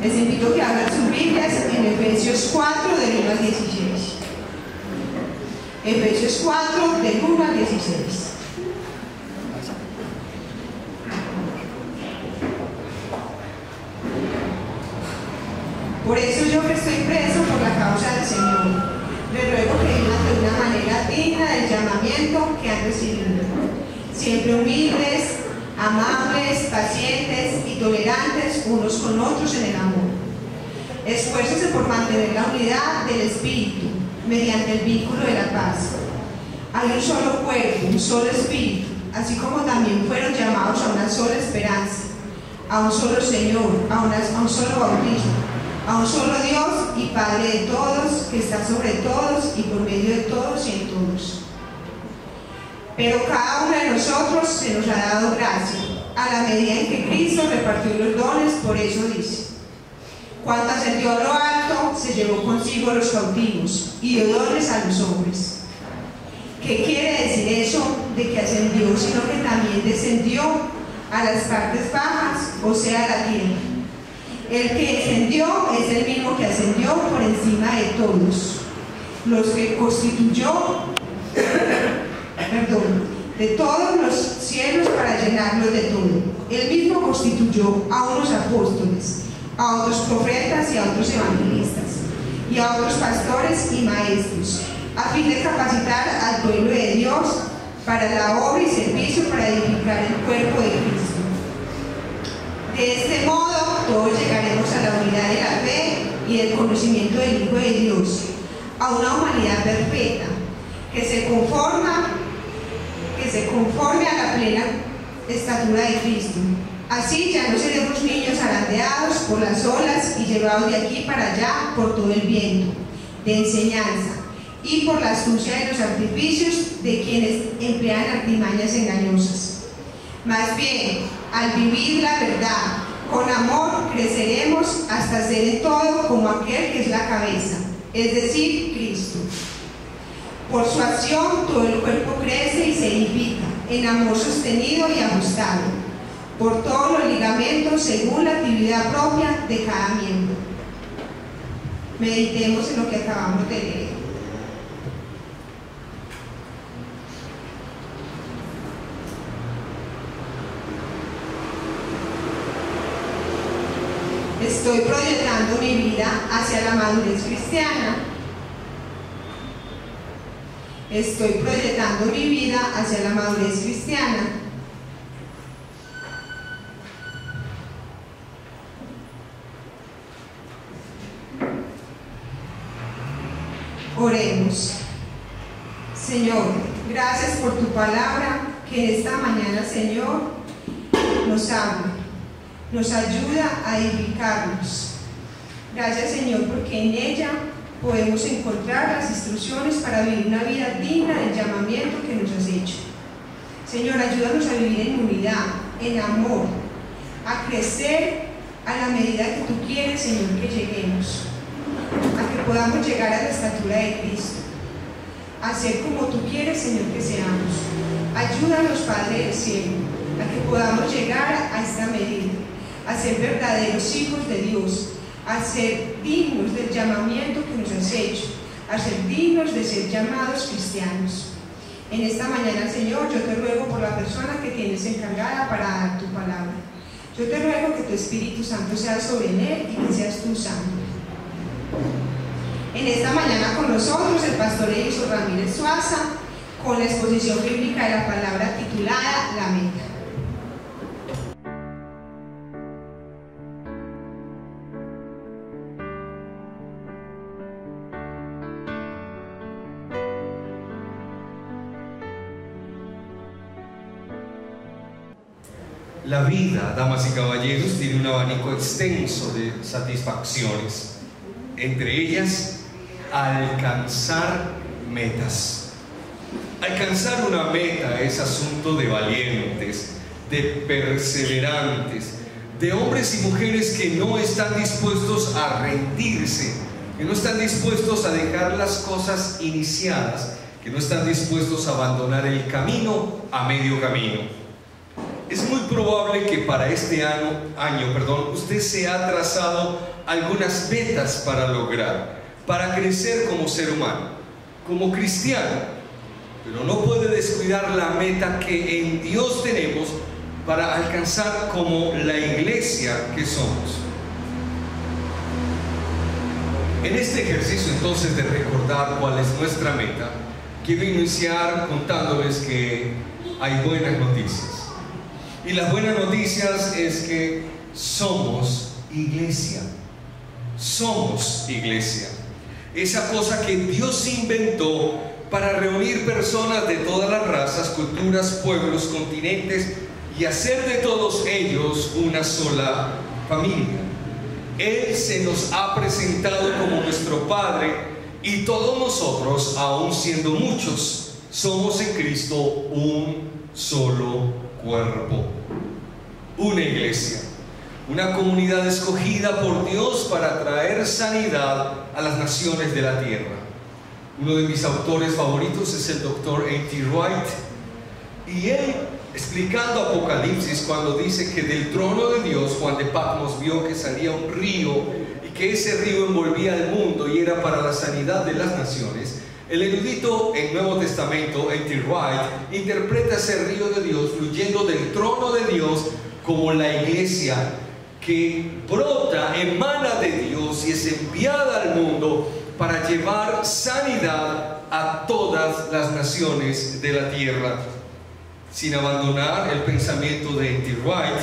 Les invito a que abran sus Biblias en Efesios 4, del 1 al 16. Efesios 4, del 1 al 16. Por eso yo que estoy preso por la causa del Señor, le ruego que vivan de una manera digna del llamamiento que han recibido, siempre humildes, amables, pacientes y tolerantes unos con otros en el amor. Esfuércense por mantener la unidad del Espíritu mediante el vínculo de la paz. Hay un solo cuerpo, un solo Espíritu, así como también fueron llamados a una sola esperanza, a un solo Señor, a un solo bautismo, a un solo Dios y Padre de todos, que está sobre todos y por medio de todos y en todos. Pero cada uno de nosotros se nos ha dado gracia, a la medida en que Cristo repartió los dones. Por eso dice: cuando ascendió a lo alto, se llevó consigo a los cautivos y dio dones a los hombres. ¿Qué quiere decir eso de que ascendió, sino que también descendió a las partes bajas, o sea, a la tierra? El que descendió es el mismo que ascendió por encima de todos, los que constituyó, de todos los cielos para llenarlos de todo. Él mismo constituyó a unos apóstoles, a otros profetas y a otros evangelistas, y a otros pastores y maestros, a fin de capacitar al pueblo de Dios para la obra y servicio para edificar el cuerpo de Cristo. De este modo, todos llegaremos a la unidad de la fe y del conocimiento del Hijo de Dios, a una humanidad perfecta, que se conforme a la plena estatura de Cristo. Así ya no seremos niños arandeados por las olas y llevados de aquí para allá por todo el viento de enseñanza y por la astucia de los artificios de quienes emplean artimañas engañosas. Más bien, al vivir la verdad con amor, creceremos hasta ser en todo como aquel que es la cabeza, es decir, Cristo. Por su acción todo el cuerpo crece y se edifica en amor sostenido y ajustado por todos los ligamentos según la actividad propia de cada miembro. Meditemos en lo que acabamos de leer. Estoy proyectando mi vida hacia la madurez cristiana. Estoy proyectando mi vida hacia la madurez cristiana. Oremos. Señor, gracias por tu palabra que esta mañana, Señor, nos habla, nos ayuda a edificarnos. Gracias, Señor, porque en ella podemos encontrar las instrucciones para vivir una vida digna del llamamiento que nos has hecho. Señor, ayúdanos a vivir en unidad, en amor, a crecer a la medida que tú quieres, Señor, que lleguemos, a que podamos llegar a la estatura de Cristo, a ser como tú quieres, Señor, que seamos. Ayúdanos, Padre del cielo, a que podamos llegar a esta medida, a ser verdaderos hijos de Dios, a ser dignos del llamamiento que nos has hecho, a ser dignos de ser llamados cristianos. En esta mañana, Señor, yo te ruego por la persona que tienes encargada para dar tu palabra. Yo te ruego que tu Espíritu Santo sea sobre él y que seas tú usando. En esta mañana con nosotros el pastor Edison Ramírez Suaza, con la exposición bíblica de la palabra titulada La Meta. La vida, damas y caballeros, tiene un abanico extenso de satisfacciones, entre ellas alcanzar metas. Alcanzar una meta es asunto de valientes, de perseverantes, de hombres y mujeres que no están dispuestos a rendirse, que no están dispuestos a dejar las cosas iniciadas, que no están dispuestos a abandonar el camino a medio camino. es muy probable que para este año, usted se ha trazado algunas metas para lograr, para crecer como ser humano, como cristiano, pero no puede descuidar la meta que en Dios tenemos para alcanzar como la iglesia que somos. En este ejercicio entonces de recordar cuál es nuestra meta, quiero iniciar contándoles que hay buenas noticias. Y las buenas noticias es que somos iglesia. Somos iglesia. Esa cosa que Dios inventó para reunir personas de todas las razas, culturas, pueblos, continentes y hacer de todos ellos una sola familia. Él se nos ha presentado como nuestro Padre y todos nosotros, aun siendo muchos, somos en Cristo un solo cuerpo, una iglesia, una comunidad escogida por Dios para traer sanidad a las naciones de la tierra. Uno de mis autores favoritos es el Dr. A.T. Wright, y él, explicando Apocalipsis, cuando dice que del trono de Dios Juan de Patmos vio que salía un río y que ese río envolvía al mundo y era para la sanidad de las naciones, el erudito en Nuevo Testamento, A.T. Wright, interpreta ese río de Dios fluyendo del trono de Dios como la iglesia que brota, emana de Dios y es enviada al mundo para llevar sanidad a todas las naciones de la tierra. Sin abandonar el pensamiento de A.T. Wright,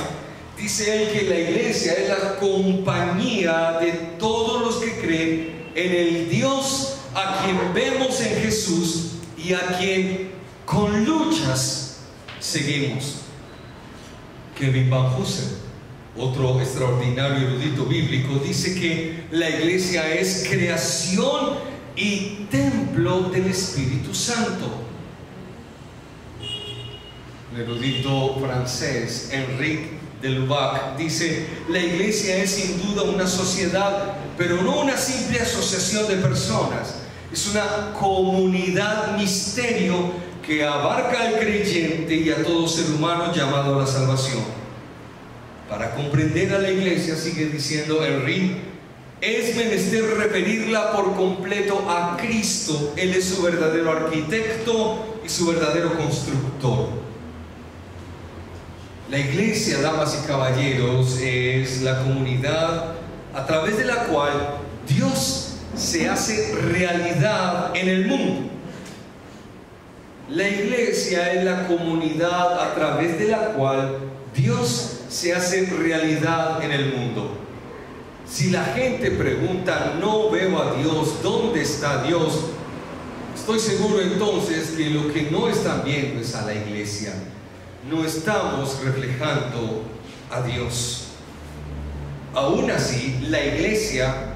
dice él que la iglesia es la compañía de todos los que creen en el Dios a quien vemos en Jesús y a quien con luchas seguimos. Kevin Van Hooser, otro extraordinario erudito bíblico, dice que la iglesia es creación y templo del Espíritu Santo. El erudito francés Henri de Lubac dice: la iglesia es sin duda una sociedad, pero no una simple asociación de personas. Es una comunidad misterio que abarca al creyente y a todo ser humano llamado a la salvación. Para comprender a la iglesia, sigue diciendo Henri, es menester referirla por completo a Cristo. Él es su verdadero arquitecto y su verdadero constructor. La iglesia, damas y caballeros, es la comunidad a través de la cual Dios se hace realidad en el mundo. La iglesia es la comunidad a través de la cual Dios se hace realidad en el mundo. Si la gente pregunta, no veo a Dios, ¿dónde está Dios?, estoy seguro entonces que lo que no están viendo es a la iglesia. No estamos reflejando a Dios. Aún así, la iglesia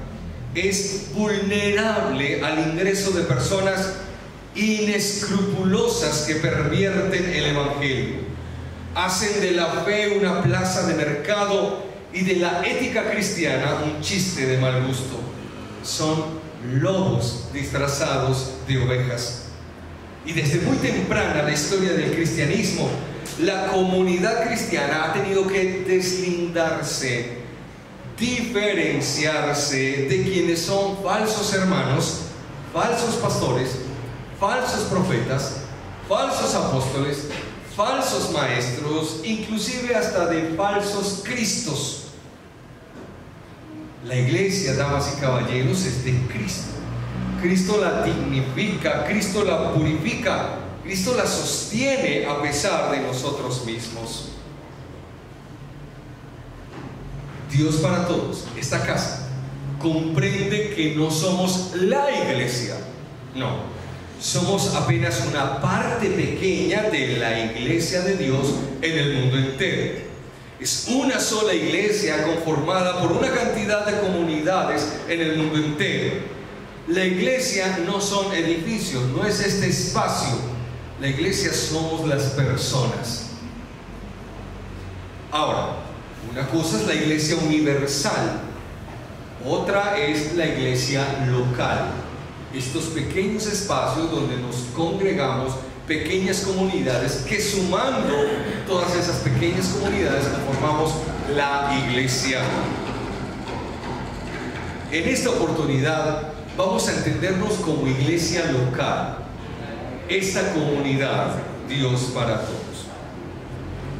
es vulnerable al ingreso de personas inescrupulosas que pervierten el evangelio, hacen de la fe una plaza de mercado y de la ética cristiana un chiste de mal gusto. Son lobos disfrazados de ovejas. Y desde muy temprana la historia del cristianismo, la comunidad cristiana ha tenido que deslindarse, diferenciarse de quienes son falsos hermanos, falsos pastores, falsos profetas, falsos apóstoles, falsos maestros, inclusive hasta de falsos cristos. La iglesia, damas y caballeros, es de Cristo. Cristo la dignifica, Cristo la purifica, Cristo la sostiene a pesar de nosotros mismos. Dios para todos, esta casa, comprende que no somos la iglesia, no, somos apenas una parte pequeña de la iglesia de Dios en el mundo entero. Es una sola iglesia conformada por una cantidad de comunidades en el mundo entero. La iglesia no son edificios, no es este espacio. La iglesia somos las personas. Ahora, una cosa es la iglesia universal, otra es la iglesia local. Estos pequeños espacios donde nos congregamos pequeñas comunidades que, sumando todas esas pequeñas comunidades, conformamos la iglesia. En esta oportunidad vamos a entendernos como iglesia local, esta comunidad, Dios para todos.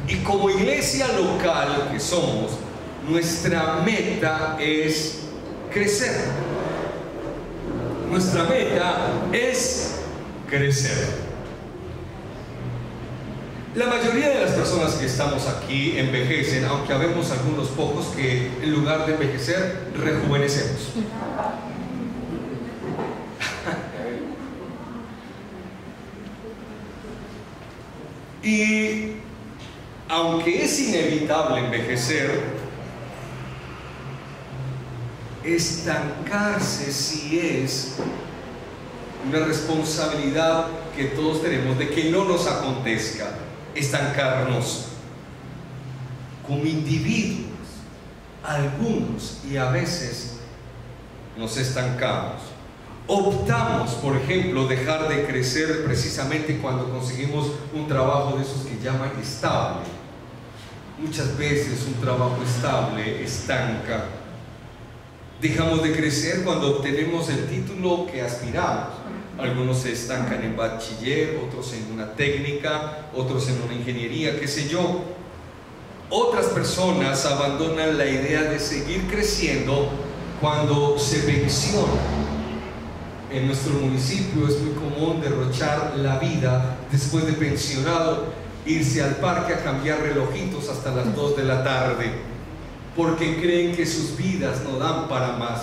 Y como iglesia local que somos, nuestra meta es crecer. Nuestra meta es crecer. La mayoría de las personas que estamos aquí envejecen, aunque habemos algunos pocos que en lugar de envejecer, rejuvenecemos. Y aunque es inevitable envejecer, estancarse sí es una responsabilidad que todos tenemos de que no nos acontezca. Estancarnos como individuos, algunos, y a veces nos estancamos. Optamos, por ejemplo, dejar de crecer precisamente cuando conseguimos un trabajo de esos que llaman estable. Muchas veces un trabajo estable estanca. Dejamos de crecer cuando obtenemos el título que aspiramos. Algunos se estancan en bachiller, otros en una técnica, otros en una ingeniería, qué sé yo. Otras personas abandonan la idea de seguir creciendo cuando se pensionan. En nuestro municipio es muy común derrochar la vida después de pensionado, irse al parque a cambiar relojitos hasta las 2 de la tarde, porque creen que sus vidas no dan para más.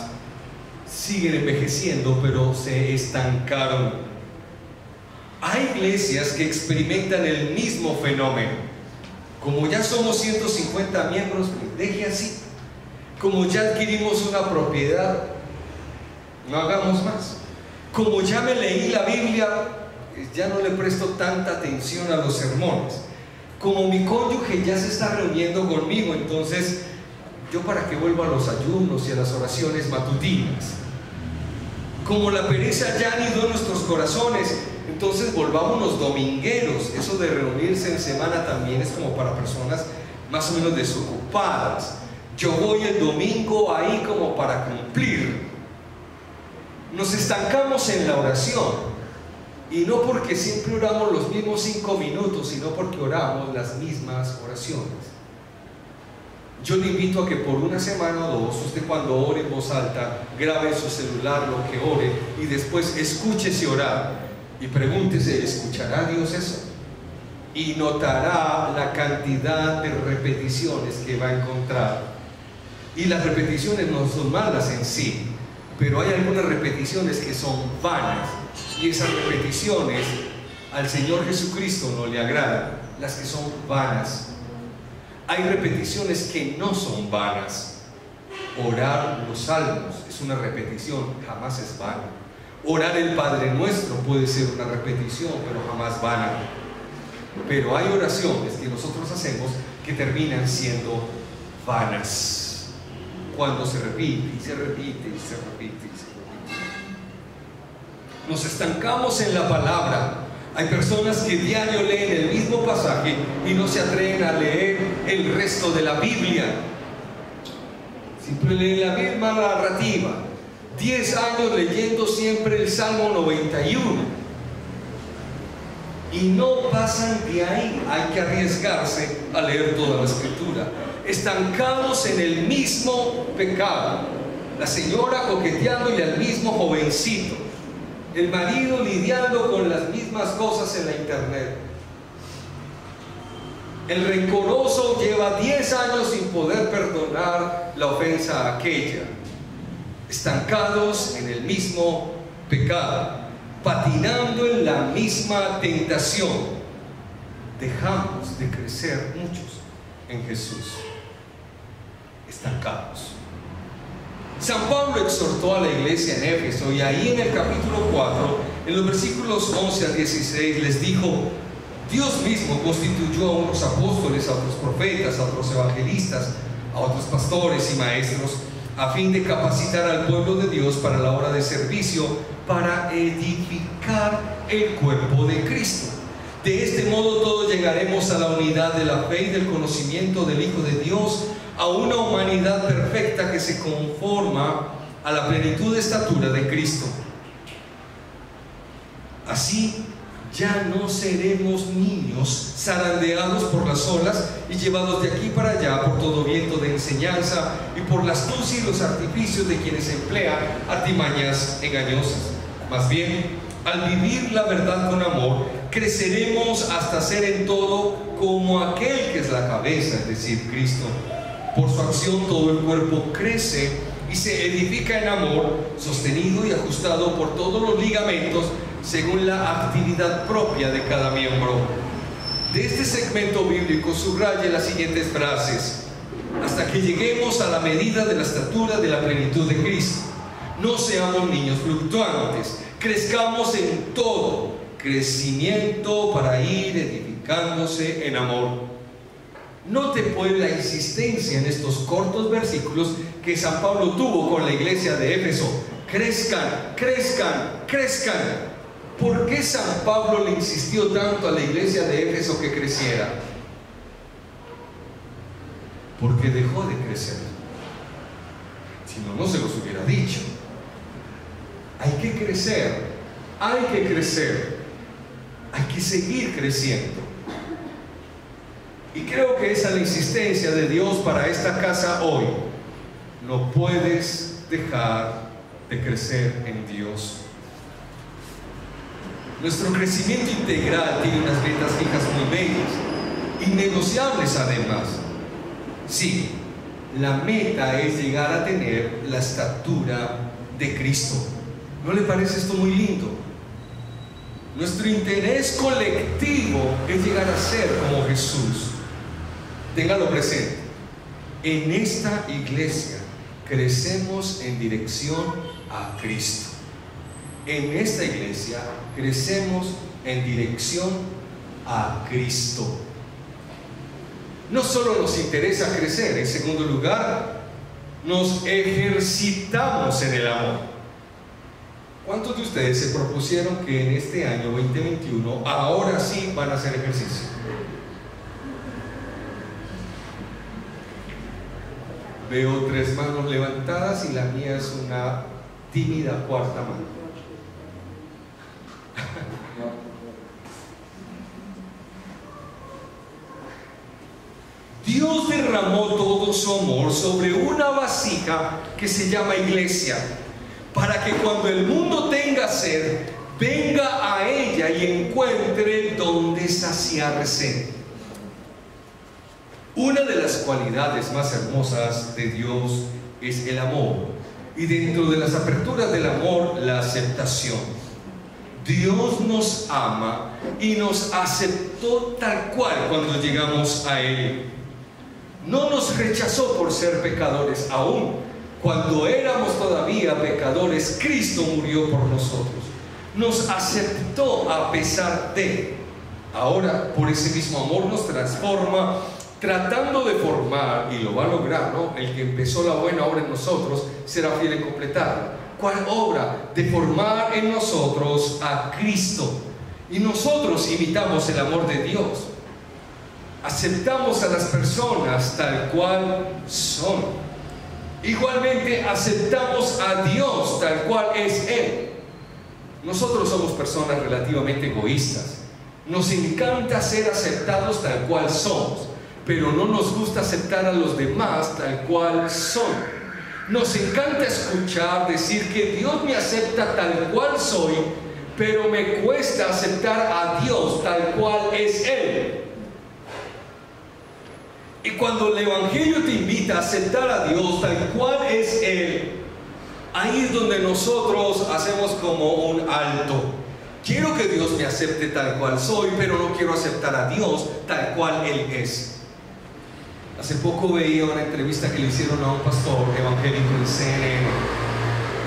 Siguen envejeciendo, pero se estancaron. Hay iglesias que experimentan el mismo fenómeno. Como ya somos 150 miembros, deje así. Como ya adquirimos una propiedad, no hagamos más. Como ya me leí la Biblia, ya no le presto tanta atención a los sermones. Como mi cónyuge ya se está reuniendo conmigo, entonces yo para qué vuelvo a los ayunos y a las oraciones matutinas. Como la pereza ya anidó en nuestros corazones, entonces volvámonos domingueros. Eso de reunirse en semana también es como para personas más o menos desocupadas. Yo voy el domingo ahí como para cumplir. Nos estancamos en la oración, y no porque siempre oramos los mismos 5 minutos, sino porque oramos las mismas oraciones. Yo le invito a que por una semana o dos, usted cuando ore en voz alta, grabe en su celular lo que ore y después escúchese orar y pregúntese, ¿escuchará Dios eso? Y notará la cantidad de repeticiones que va a encontrar. Y las repeticiones no son malas en sí, pero hay algunas repeticiones que son vanas, y esas repeticiones al Señor Jesucristo no le agradan, las que son vanas. Hay repeticiones que no son vanas. Orar los salmos es una repetición, jamás es vana. Orar el Padre Nuestro puede ser una repetición, pero jamás vana. Pero hay oraciones que nosotros hacemos que terminan siendo vanas cuando se repite y se repite y se repite y se repite. Nos estancamos en la palabra. Hay personas que diario leen el mismo pasaje y no se atreven a leer el resto de la Biblia. Siempre leen la misma narrativa. 10 años leyendo siempre el Salmo 91. Y no pasan de ahí. Hay que arriesgarse a leer toda la Escritura. Estancados en el mismo pecado. La señora coqueteando y al mismo jovencito. El marido lidiando con las mismas cosas en la internet. El rencoroso lleva 10 años sin poder perdonar la ofensa a aquella. Estancados en el mismo pecado, patinando en la misma tentación. Dejamos de crecer muchos en Jesús. Estancados. San Pablo exhortó a la iglesia en Éfeso, y ahí en el capítulo 4, en los versículos 11 a 16, les dijo: Dios mismo constituyó a unos apóstoles, a otros profetas, a otros evangelistas, a otros pastores y maestros, a fin de capacitar al pueblo de Dios para la obra de servicio, para edificar el cuerpo de Cristo, De este modo todos llegaremos a la unidad de la fe y del conocimiento del Hijo de Dios, a una humanidad perfecta que se conforma a la plenitud de estatura de Cristo. Así ya no seremos niños zarandeados por las olas y llevados de aquí para allá por todo viento de enseñanza y por la astucia y los artificios de quienes emplean artimañas engañosas. Más bien, al vivir la verdad con amor, creceremos hasta ser en todo como aquel que es la cabeza, es decir, Cristo. Por su acción todo el cuerpo crece y se edifica en amor, sostenido y ajustado por todos los ligamentos según la actividad propia de cada miembro. De este segmento bíblico subraye las siguientes frases: hasta que lleguemos a la medida de la estatura de la plenitud de Cristo. No seamos niños fluctuantes, crezcamos en todo crecimiento para ir edificándose en amor. Note pues la insistencia en estos cortos versículos que San Pablo tuvo con la iglesia de Éfeso: crezcan, crezcan, crezcan. ¿Por qué San Pablo le insistió tanto a la iglesia de Éfeso que creciera? Porque dejó de crecer. Si no, no se los hubiera dicho. Hay que crecer, hay que crecer, hay que seguir creciendo. Y creo que esa es la insistencia de Dios para esta casa hoy. No puedes dejar de crecer en Dios. Nuestro crecimiento integral tiene unas metas fijas muy bellas, innegociables además. Sí, la meta es llegar a tener la estatura de Cristo. ¿No le parece esto muy lindo? Nuestro interés colectivo es llegar a ser como Jesús. Téngalo presente. En esta iglesia crecemos en dirección a Cristo. En esta iglesia crecemos en dirección a Cristo. No solo nos interesa crecer, en segundo lugar, nos ejercitamos en el amor. ¿Cuántos de ustedes se propusieron que en este año 2021 ahora sí van a hacer ejercicio? Veo 3 manos levantadas y la mía es una tímida cuarta mano. Dios derramó todo su amor sobre una vasija que se llama iglesia, para que cuando el mundo tenga sed, venga a ella y encuentre donde saciarse. Una de las cualidades más hermosas de Dios es el amor, y dentro de las aperturas del amor, la aceptación. Dios nos ama y nos aceptó tal cual cuando llegamos a Él. No nos rechazó por ser pecadores aún. Cuando éramos todavía pecadores, Cristo murió por nosotros. Nos aceptó a pesar de. Ahora, por ese mismo amor nos transforma, tratando de formar, y lo va a lograr, ¿no? El que empezó la buena obra en nosotros será fiel en completarla. ¿Cuál obra? De formar en nosotros a Cristo. Y nosotros imitamos el amor de Dios. Aceptamos a las personas tal cual son. Igualmente aceptamos a Dios tal cual es Él. Nosotros somos personas relativamente egoístas. Nos encanta ser aceptados tal cual somos, pero no nos gusta aceptar a los demás tal cual son. Nos encanta escuchar decir que Dios me acepta tal cual soy, pero me cuesta aceptar a Dios tal cual es Él. Y cuando el Evangelio te invita a aceptar a Dios tal cual es Él, ahí es donde nosotros hacemos como un alto. Quiero que Dios me acepte tal cual soy, pero no quiero aceptar a Dios tal cual Él es. Hace poco veía una entrevista que le hicieron a un pastor evangélico en CNN.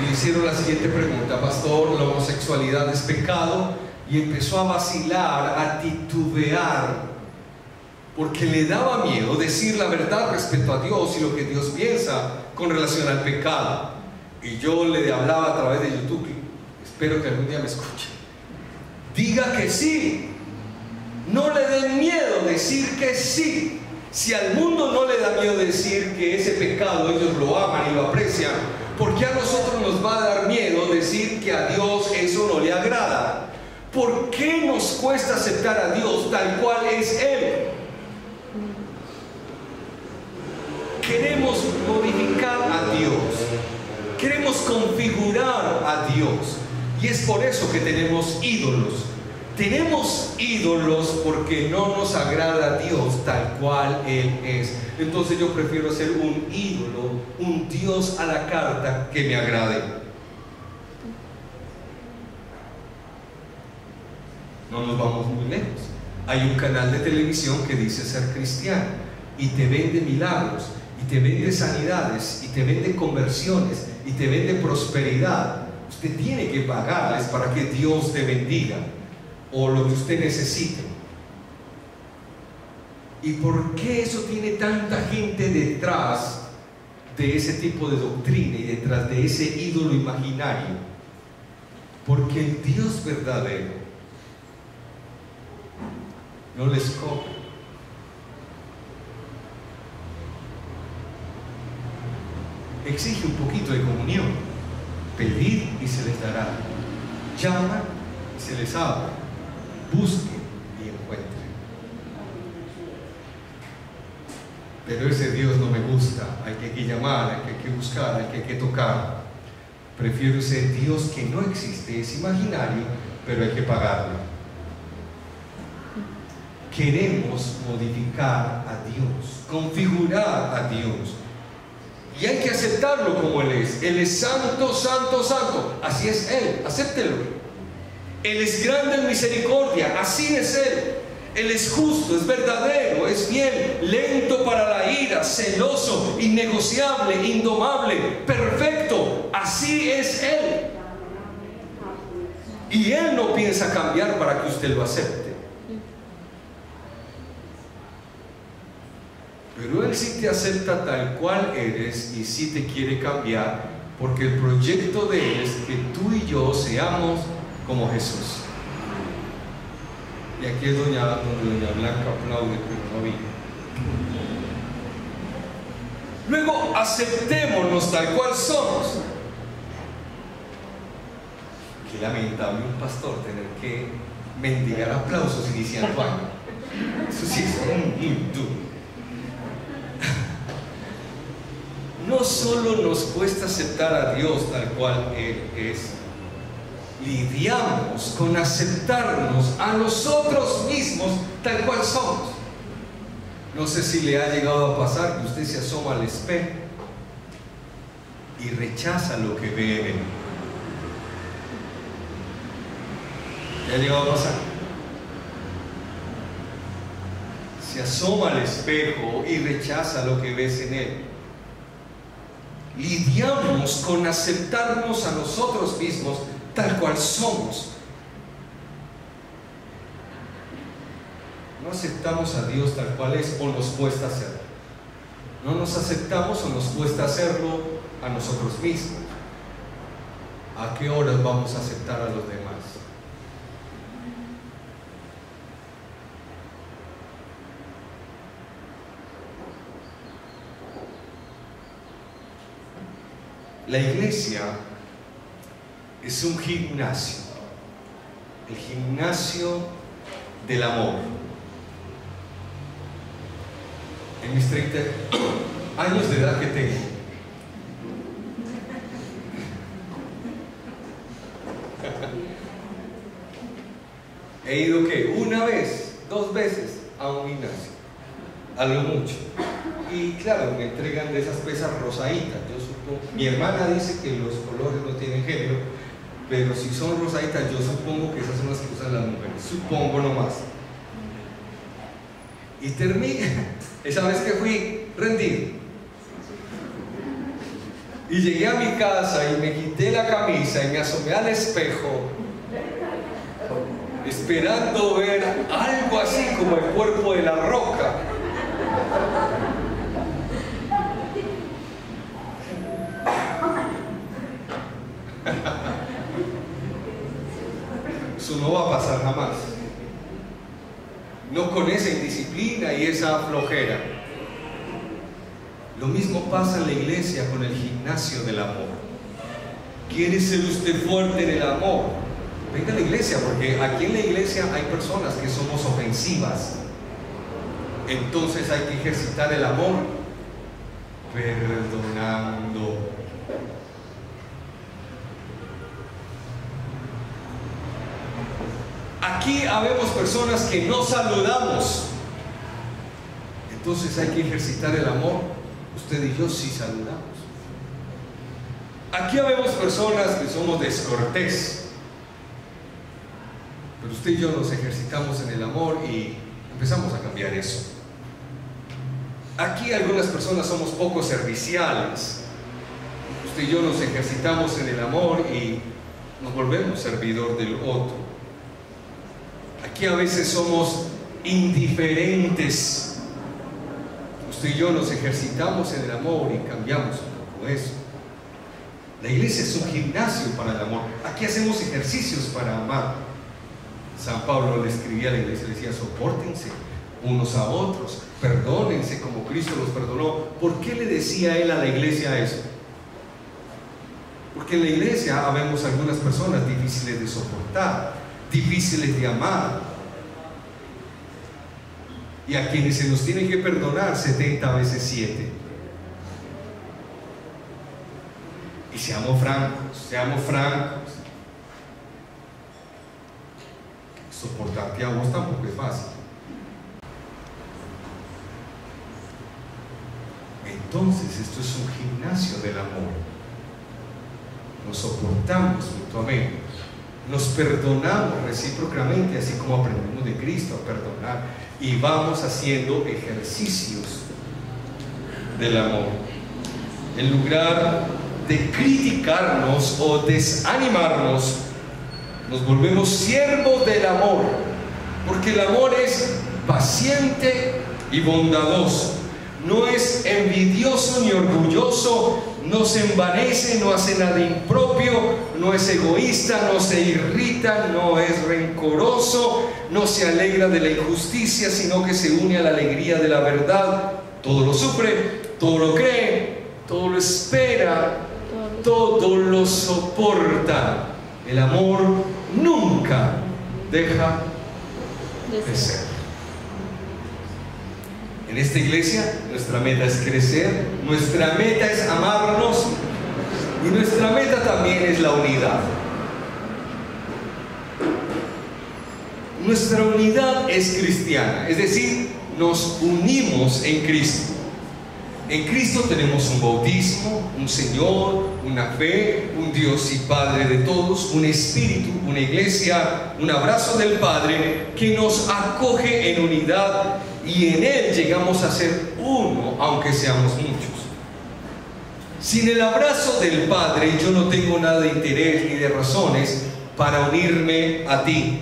Y le hicieron la siguiente pregunta: pastor, ¿la homosexualidad es pecado? Y empezó a vacilar, a titubear, porque le daba miedo decir la verdad respecto a Dios y lo que Dios piensa con relación al pecado. Y yo le hablaba a través de YouTube, espero que algún día me escuche. Diga que sí, No le den miedo decir que sí. Si al mundo no le da miedo decir que ese pecado ellos lo aman y lo aprecian, ¿por qué a nosotros nos va a dar miedo decir que a Dios eso no le agrada? ¿Por qué nos cuesta aceptar a Dios tal cual es Él? Queremos modificar a Dios, queremos configurar a Dios, y es por eso que tenemos ídolos. Tenemos ídolos porque no nos agrada a Dios tal cual Él es. Entonces yo prefiero ser un ídolo, un Dios a la carta que me agrade. No nos vamos muy lejos. Hay un canal de televisión que dice ser cristiano y te vende milagros, y te vende sanidades, y te vende conversiones, y te vende prosperidad. Usted tiene que pagarles para que Dios te bendiga, o lo que usted necesite. ¿Y por qué eso tiene tanta gente detrás de ese tipo de doctrina y detrás de ese ídolo imaginario? Porque el Dios verdadero no les cobra. Exige un poquito de comunión. Pedid y se les dará. Llaman y se les abre. Busquen y encuentren. Pero ese Dios no me gusta. Hay que llamar, hay que buscar, hay que tocar. Prefiero ese Dios que no existe, es imaginario, pero hay que pagarlo. Queremos modificar a Dios, configurar a Dios, y hay que aceptarlo como Él es. Él es santo, santo, santo. Así es Él, acéptelo. Él es grande en misericordia, así es Él. Él es justo, es verdadero, es fiel, lento para la ira, celoso, innegociable, indomable, perfecto. Así es Él. Y Él no piensa cambiar para que usted lo acepte. Pero Él sí te acepta tal cual eres y sí te quiere cambiar, porque el proyecto de Él es que tú y yo seamos como Jesús. Y aquí es donde doña Blanca aplaude, pero no vino. Luego aceptémonos tal cual somos. Qué lamentable un pastor tener que mendigar aplausos iniciando año. Eso sí es muy duro. No solo nos cuesta aceptar a Dios tal cual Él es, lidiamos con aceptarnos a nosotros mismos tal cual somos. No sé si le ha llegado a pasar que usted se asoma al espejo y rechaza lo que ve en él. ¿Le ha llegado a pasar? Se asoma al espejo y rechaza lo que ves en él. Lidiamos con aceptarnos a nosotros mismos tal cual somos. No aceptamos a Dios tal cual es, o nos cuesta hacerlo. No nos aceptamos o nos cuesta hacerlo a nosotros mismos. ¿A qué horas vamos a aceptar a los demás? La iglesia es un gimnasio, el gimnasio del amor. En mis 30 años de edad que tengo, he ido ¿qué? Una vez, 2 veces a un gimnasio, a lo mucho. Y claro, me entregan de esas pesas rosaditas. Yo supongo, mi hermana dice que los colores no tienen género, pero si son rosaditas, yo supongo que esas son las que usan las mujeres. Supongo nomás. Y terminé, esa vez que fui rendido. Y llegué a mi casa y me quité la camisa y me asomé al espejo, esperando ver algo así como el cuerpo de La Roca. Eso no va a pasar jamás. no con esa indisciplina y esa flojera. Lo mismo pasa en la iglesia con el gimnasio del amor. ¿Quiere ser usted fuerte en el amor? Venga a la iglesia, porque aquí en la iglesia hay personas que somos ofensivas. Entonces hay que ejercitar el amor perdonando. Aquí habemos personas que no saludamos. Entonces hay que ejercitar el amor. Usted y yo sí saludamos. Aquí habemos personas que somos descortés. Pero usted y yo nos ejercitamos en el amor y empezamos a cambiar eso. Aquí algunas personas somos poco serviciales. Usted y yo nos ejercitamos en el amor y nos volvemos servidor del otro. Aquí a veces somos indiferentes. Usted y yo nos ejercitamos en el amor y cambiamos un poco eso. La iglesia es un gimnasio para el amor. Aquí hacemos ejercicios para amar. San Pablo le escribía a la iglesia, le decía: sopórtense unos a otros, perdónense como Cristo los perdonó. ¿Por qué le decía él a la iglesia eso? Porque en la iglesia habemos algunas personas difíciles de soportar, difíciles de amar, y a quienes se nos tiene que perdonar 70 veces 7. Y seamos francos. Soportarte a vos tampoco es fácil. Entonces esto es un gimnasio del amor. Nos soportamos mutuamente, nos perdonamos recíprocamente, así como aprendemos de Cristo a perdonar, y vamos haciendo ejercicios del amor. En lugar de criticarnos o desanimarnos, nos volvemos siervos del amor, porque el amor es paciente y bondadoso, no es envidioso ni orgulloso, no se envanece, no hace nada impropio, no es egoísta, no se irrita, no es rencoroso, no se alegra de la injusticia, sino que se une a la alegría de la verdad. Todo lo sufre, todo lo cree, todo lo espera, todo lo soporta. El amor nunca deja de ser. En esta iglesia nuestra meta es crecer, nuestra meta es amarnos y nuestra meta también es la unidad. Nuestra unidad es cristiana, es decir, nos unimos en Cristo. En Cristo tenemos un bautismo, un Señor, una fe, un Dios y Padre de todos, un Espíritu, una iglesia, un abrazo del Padre que nos acoge en unidad, y en Él llegamos a ser uno, aunque seamos muchos. Sin el abrazo del Padre yo no tengo nada de interés ni de razones para unirme a ti.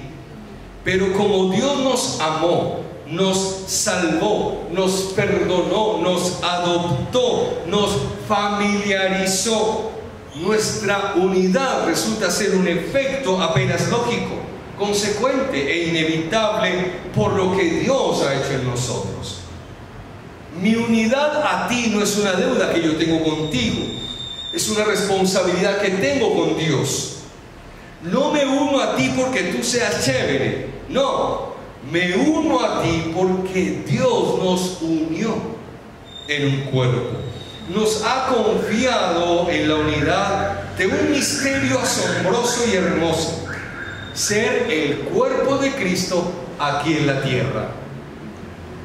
Pero como Dios nos amó, nos salvó, nos perdonó, nos adoptó, nos familiarizó, nuestra unidad resulta ser un efecto apenas lógico, consecuente e inevitable por lo que Dios ha hecho en nosotros. Mi unidad a ti no es una deuda que yo tengo contigo, es una responsabilidad que tengo con Dios. No me uno a ti porque tú seas chévere, no, me uno a ti porque Dios nos unió en un cuerpo. Nos ha confiado en la unidad de un misterio asombroso y hermoso: ser el cuerpo de Cristo aquí en la tierra.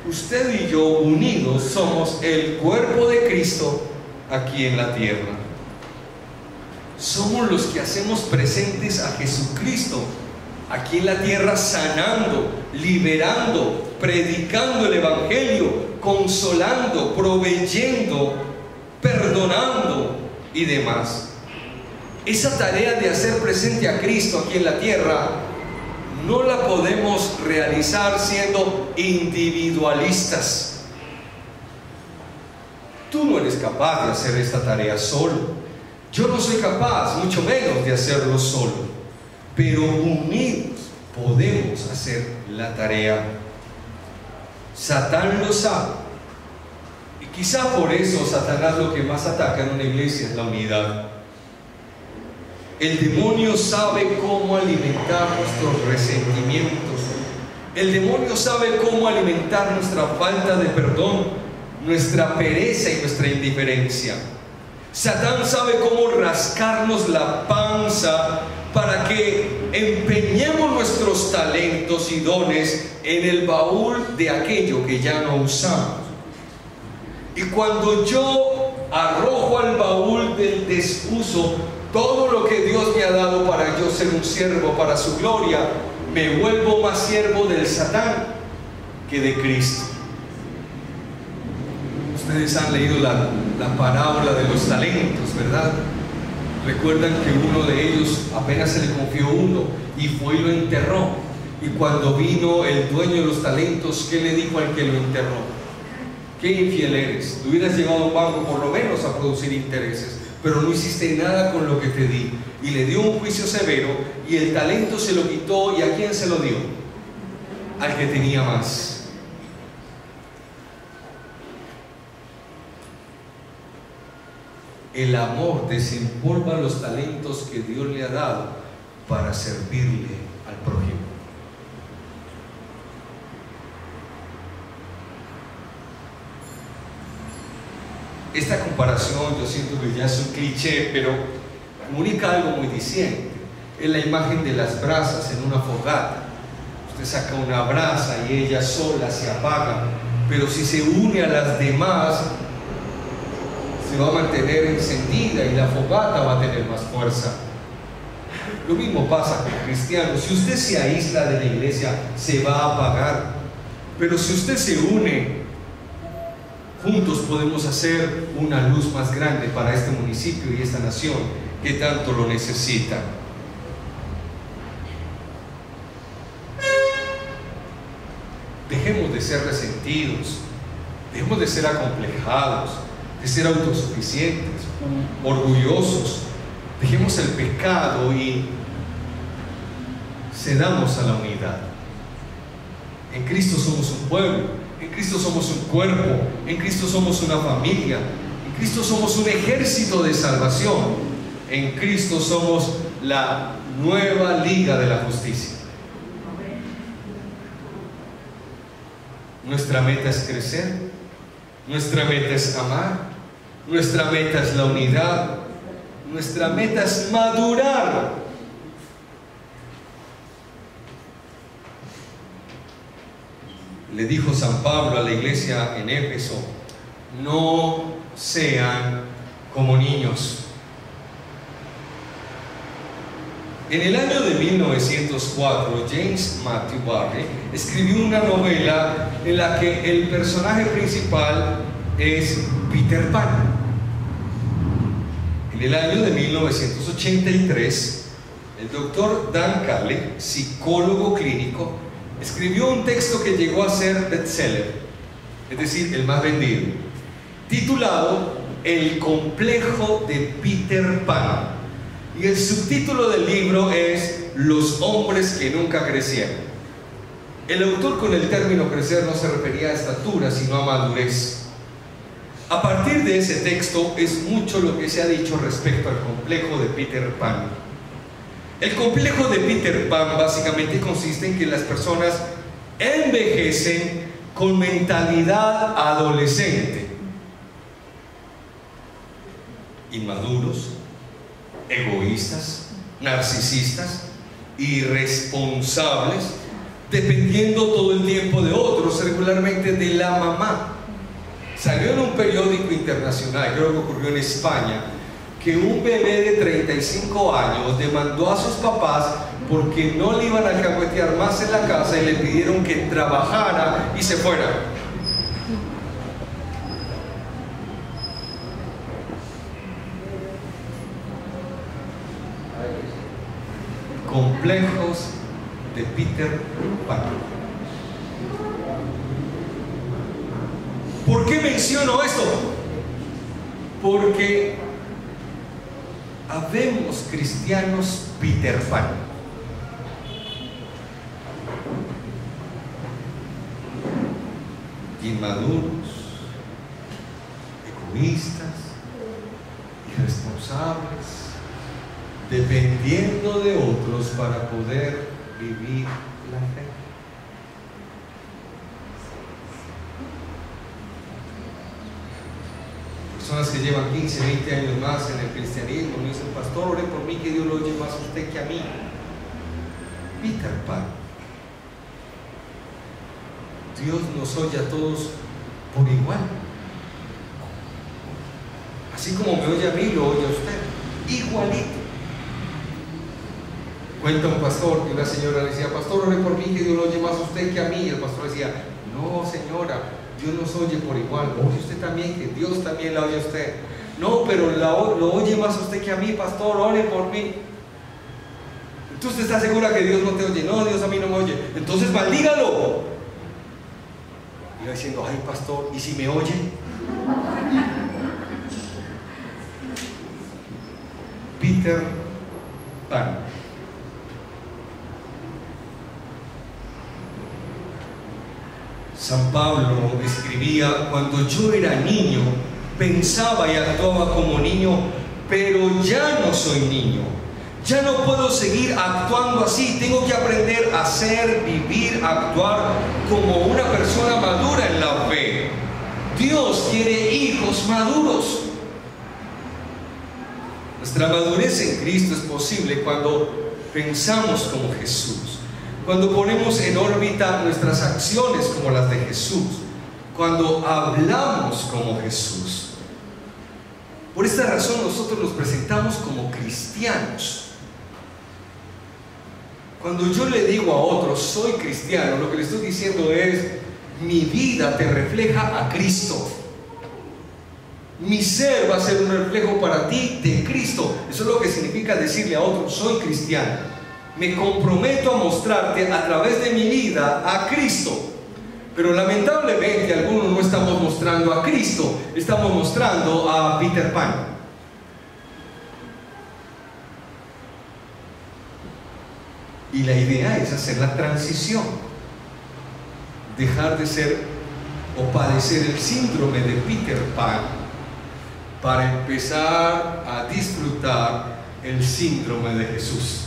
Usted y yo unidos somos el cuerpo de Cristo aquí en la tierra. Somos los que hacemos presentes a Jesucristo aquí en la tierra, sanando, liberando, predicando el Evangelio, consolando, proveyendo, perdonando y demás. Esa tarea de hacer presente a Cristo aquí en la tierra no la podemos realizar siendo individualistas. Tú no eres capaz de hacer esta tarea solo. Yo no soy capaz, mucho menos, de hacerlo solo. Pero unidos podemos hacer la tarea. Satán lo sabe. Y quizá por eso Satanás lo que más ataca en una iglesia es la unidad. El demonio sabe cómo alimentar nuestros resentimientos. El demonio sabe cómo alimentar nuestra falta de perdón, nuestra pereza y nuestra indiferencia. Satán sabe cómo rascarnos la panza para que empeñemos nuestros talentos y dones en el baúl de aquello que ya no usamos. Y cuando yo arrojo al baúl del desuso todo lo que Dios me ha dado para yo ser un siervo para su gloria, me vuelvo más siervo del Satán que de Cristo. Ustedes han leído la parábola de los talentos, ¿verdad? Recuerdan que uno de ellos apenas se le confió uno y fue y lo enterró. Y cuando vino el dueño de los talentos, ¿qué le dijo al que lo enterró? Qué infiel eres, te hubieras llevado a un banco por lo menos a producir intereses, pero no hiciste nada con lo que te di. Y le dio un juicio severo y el talento se lo quitó. ¿Y a quién se lo dio? Al que tenía más. El amor desempolva los talentos que Dios le ha dado para servirle al prójimo. Esta comparación yo siento que ya es un cliché, pero comunica algo muy diciente. Es la imagen de las brasas en una fogata. Usted saca una brasa y ella sola se apaga, pero si se une a las demás, se va a mantener encendida y la fogata va a tener más fuerza. Lo mismo pasa con cristianos. Si usted se aísla de la iglesia, se va a apagar, pero si usted se une, juntos podemos hacer una luz más grande para este municipio y esta nación que tanto lo necesita. Dejemos de ser resentidos, dejemos de ser acomplejados, de ser autosuficientes, orgullosos. Dejemos el pecado y cedamos a la unidad. En Cristo somos un pueblo, en Cristo somos un cuerpo, en Cristo somos una familia, en Cristo somos un ejército de salvación, en Cristo somos la nueva liga de la justicia. Nuestra meta es crecer, nuestra meta es amar, nuestra meta es la unidad, nuestra meta es madurar. Le dijo San Pablo a la iglesia en Éfeso: no sean como niños. En el año de 1904, James Matthew Barrie escribió una novela en la que el personaje principal es Peter Pan. En el año de 1983, el doctor Dan Carlin, psicólogo clínico, escribió un texto que llegó a ser bestseller, es decir, el más vendido, titulado El complejo de Peter Pan. Y el subtítulo del libro es Los hombres que nunca crecieron. El autor con el término crecer no se refería a estatura, sino a madurez. A partir de ese texto es mucho lo que se ha dicho respecto al complejo de Peter Pan. El complejo de Peter Pan básicamente consiste en que las personas envejecen con mentalidad adolescente, inmaduros, egoístas, narcisistas, irresponsables, dependiendo todo el tiempo de otros, regularmente de la mamá. Salió en un periódico internacional, creo que ocurrió en España, que un bebé de 35 años demandó a sus papás porque no le iban a alcahuetear más en la casa y le pidieron que trabajara y se fuera. Complejos de Peter Pan. ¿Por qué menciono esto? Porque habemos cristianos Peter Pan. inmaduros, egoístas, irresponsables, dependiendo de otros para poder vivir la fe. Personas que llevan 15, 20 años más en el cristianismo me dicen: pastor, ore por mí, que Dios lo oye más a usted que a mí. Peter Pan. Dios nos oye a todos por igual. Así como me oye a mí, lo oye a usted, igualito. Cuenta un pastor que una señora le decía: pastor, ore por mí, que Dios lo oye más a usted que a mí. Y el pastor decía: no, señora, Dios nos oye por igual. Oye usted también, que Dios también la oye a usted. No, pero lo oye más a usted que a mí, pastor, ore por mí. ¿Tú estás segura que Dios no te oye? No, Dios a mí no me oye. Entonces maldígalo. Y yo diciendo: ay, pastor, ¿y si me oye? Peter Pan. San Pablo escribía: cuando yo era niño, pensaba y actuaba como niño, pero ya no soy niño. Ya no puedo seguir actuando así. Tengo que aprender a ser, vivir, actuar como una persona madura en la fe. Dios quiere hijos maduros. Nuestra madurez en Cristo es posible cuando pensamos como Jesús, cuando ponemos en órbita nuestras acciones como las de Jesús, cuando hablamos como Jesús. Por esta razón nosotros nos presentamos como cristianos. Cuando yo le digo a otros: soy cristiano, lo que le estoy diciendo es: mi vida te refleja a Cristo. Mi ser va a ser un reflejo para ti de Cristo. Eso es lo que significa decirle a otros: soy cristiano. Me comprometo a mostrarte a través de mi vida a Cristo. Pero lamentablemente algunos no estamos mostrando a Cristo, estamos mostrando a Peter Pan. Y la idea es hacer la transición, dejar de ser o padecer el síndrome de Peter Pan para empezar a disfrutar el síndrome de Jesús.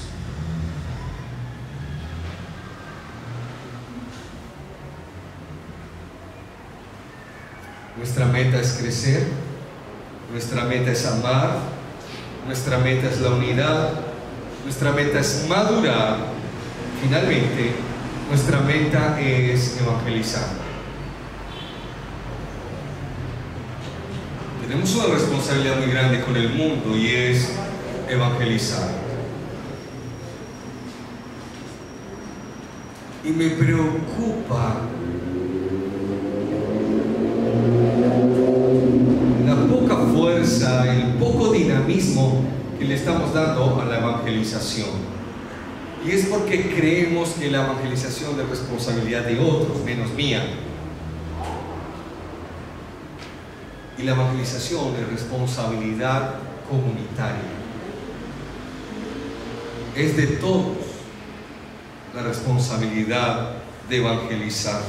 Nuestra meta es crecer, nuestra meta es amar, nuestra meta es la unidad, nuestra meta es madurar. Finalmente, nuestra meta es evangelizar. Tenemos una responsabilidad muy grande con el mundo y es evangelizar. Y me preocupa la poca fuerza, el poco dinamismo que le estamos dando a la evangelización. Y es porque creemos que la evangelización es responsabilidad de otros, menos mía. Y la evangelización es responsabilidad comunitaria. Es de todos la responsabilidad de evangelizar.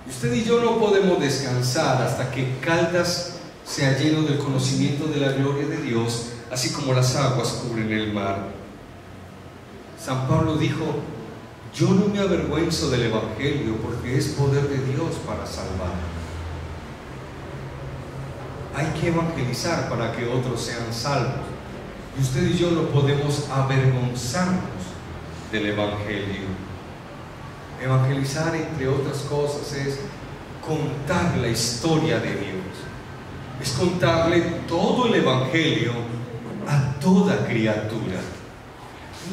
Y usted y yo no podemos descansar hasta que Caldas sea lleno del conocimiento de la gloria de Dios, así como las aguas cubren el mar. San Pablo dijo: yo no me avergüenzo del Evangelio, porque es poder de Dios para salvar. Hay que evangelizar para que otros sean salvos. Y usted y yo no podemos avergonzarnos del Evangelio. Evangelizar, entre otras cosas, es contar la historia de Dios. Es contarle todo el Evangelio a toda criatura.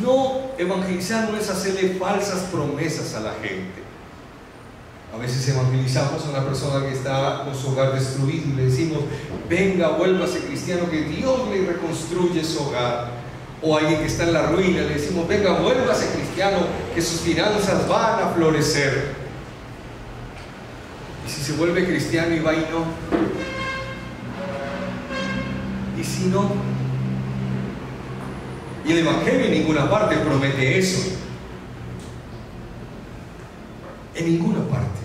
No, evangelizar no es hacerle falsas promesas a la gente. A veces evangelizamos a una persona que está con su hogar destruido y le decimos: venga, vuélvase cristiano, que Dios le reconstruye su hogar. O a alguien que está en la ruina le decimos: venga, vuélvase cristiano, que sus finanzas van a florecer. Y si se vuelve cristiano y va y no, y si no, y el Evangelio en ninguna parte promete eso. en ninguna parte.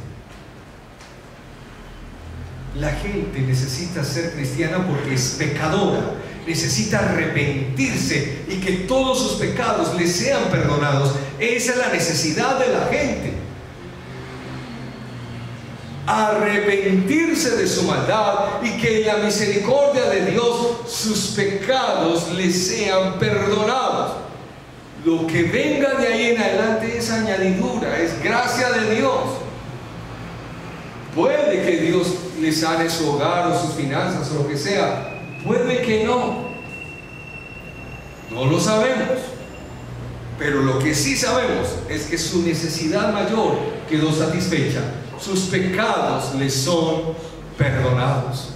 La gente necesita ser cristiana porque es pecadora, necesita arrepentirse y que todos sus pecados le sean perdonados. Esa es la necesidad de la gente. Arrepentirse de su maldad y que en la misericordia de Dios sus pecados le sean perdonados. Lo que venga de ahí en adelante es añadidura, es gracia de Dios. Puede que Dios le sane su hogar o sus finanzas o lo que sea, puede que no, no lo sabemos, pero lo que sí sabemos es que su necesidad mayor quedó satisfecha, sus pecados le son perdonados.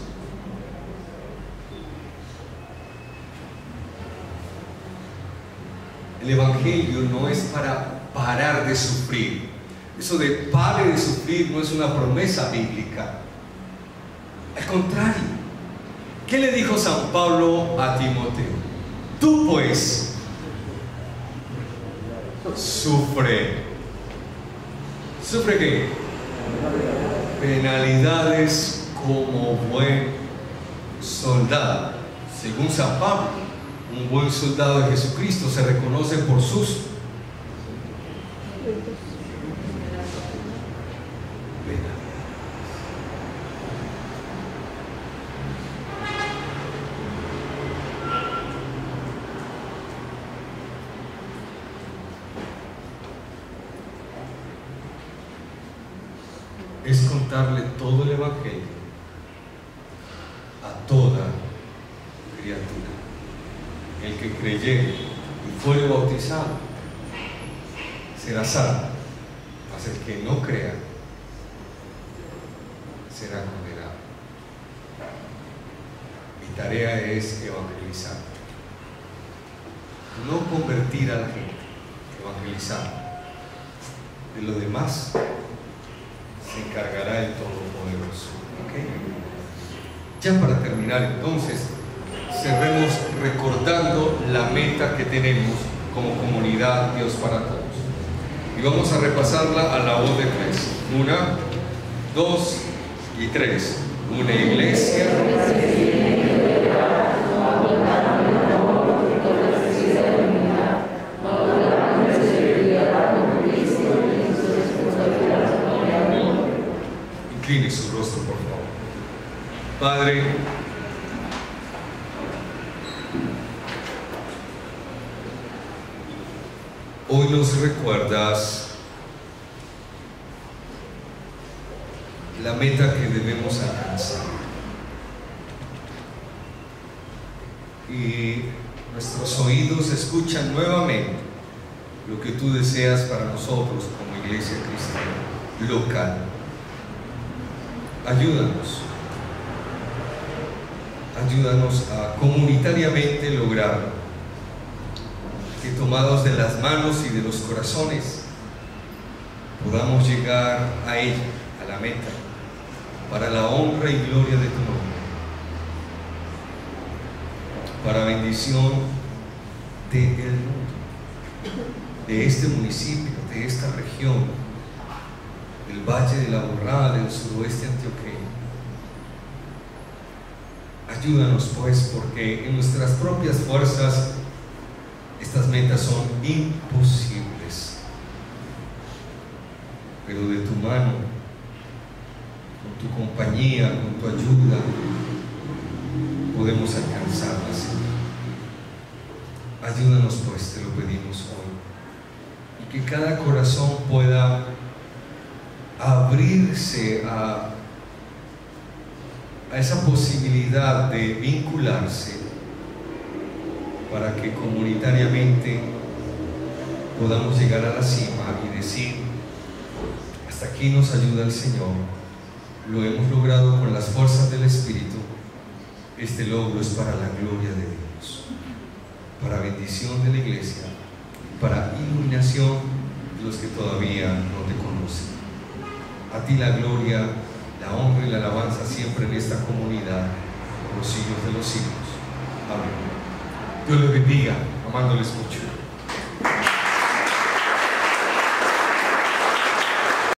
El Evangelio no es para parar de sufrir. Eso de pare de sufrir no es una promesa bíblica. Al contrario, ¿qué le dijo San Pablo a Timoteo? Tú pues, sufre. ¿Sufre qué? Penalidades como buen soldado. Según San Pablo, un buen soldado de Jesucristo se reconoce por sus penalidades. Es contarle todo el Evangelio a toda criatura. El que creyere y fuere bautizado será salvo, mas el que no crea será condenado. Mi tarea es evangelizar, no convertir a la gente, evangelizar. De lo demás se encargará el Todopoderoso. ¿Okay? Ya para terminar entonces, cerremos recordando la meta que tenemos como comunidad Dios para Todos. Y vamos a repasarla a la voz de tres. 1, 2 y 3. Una iglesia. Incline su rostro, por favor. Padre, hoy nos recuerdas la meta que debemos alcanzar. Y nuestros oídos escuchan nuevamente lo que tú deseas para nosotros como iglesia cristiana local. Ayúdanos a comunitariamente lograr que, tomados de las manos y de los corazones, podamos llegar a ella, a la meta, para la honra y gloria de tu nombre, para bendición del mundo, de este municipio, de esta región, del Valle de la Borrada, del suroeste antioqueño. Ayúdanos pues, porque en nuestras propias fuerzas estas metas son imposibles, pero de tu mano, con tu compañía, con tu ayuda, podemos alcanzarlas. Ayúdanos pues, te lo pedimos hoy, y que cada corazón pueda abrirse a esa posibilidad de vincularse, para que comunitariamente podamos llegar a la cima y decir: hasta aquí nos ayuda el Señor, lo hemos logrado con las fuerzas del Espíritu. Este logro es para la gloria de Dios, para bendición de la iglesia, para iluminación de los que todavía no te conocen. A ti la gloria, la honra y la alabanza siempre en esta comunidad, por los siglos de los siglos. Amén. Dios les bendiga, amándoles mucho.